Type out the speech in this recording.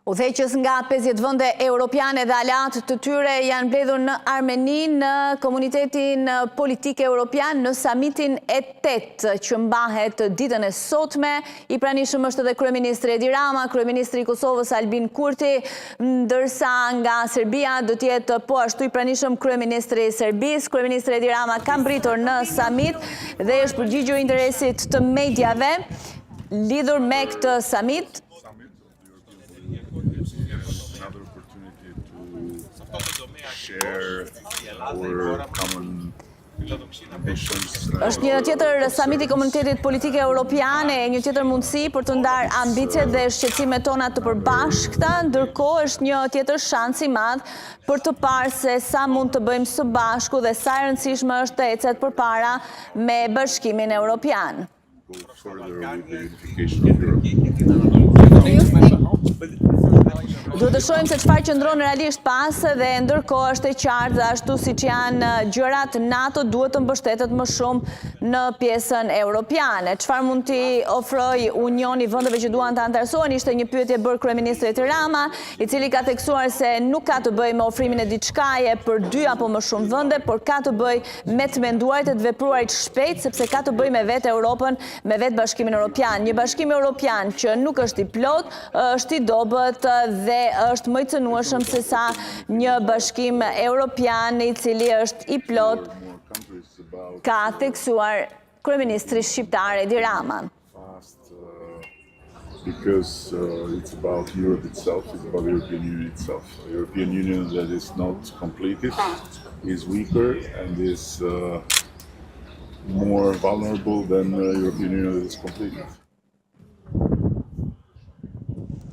Udhëheqës nga 50 vende europiane dhe aleat të tyre janë mbledhur në Armeni në komunitetin politik europian në samitin e 8 që mbahet ditën e sotme. I pranishëm është edhe kryeministri Edi Rama, kryeministri i Kosovës Albin Kurti, ndërsa nga Serbia do të jetë po ashtu i pranishëm kryeministri i Serbisë. Kryeministri Edi Rama ka mbritur në samit dhe është përgjigjur interesit të mediave lidhur me këtë samit. Another opportunity to share our common ambitions. Është një tjetër samit i komunitetit politike europiane, një tjetër mundësi për të ndarë ambicet dhe shqetësimet tona të përbashkëta, ndërkohë është një tjetër shans i madh për të parë se sa mund të bëjmë së bashku dhe sa e rëndësishme është të ecet përpara me Bashkimin Evropian. Go further with the unification of Europe. Duhet të shohim se çfarë qëndron realisht pas dhe ndërkohë është e qartë dhe ashtu siç janë gjërat, NATO duhet të mbështetet më shumë në pjesën europiane. Çfarë mund t'i ofrojë Unioni vendeve që duan të anëtarësohen? Ishte një pyetje bërë kryeministrit Rama, i cili ka theksuar se nuk ka të bëjë me ofrimin e diçkaje për 2 apo më shumë vende, por ka të bëjë me të menduarit e të vepruarit shpejt, sepse ka të bëjë me vetë Europën, me vetë Bashkimin Evropian. Një Bashkim Evropian që nuk është i plot, është i dobët dhe është më i cënueshëm se sa një Bashkim Evropian i cili është i plot, ka theksuar kryeministri shqiptar Edi Rama. Because it's about Europe itself, it's about the European Union itself. A European Union that is not completed is weaker and is more vulnerable than a European Union that is completed.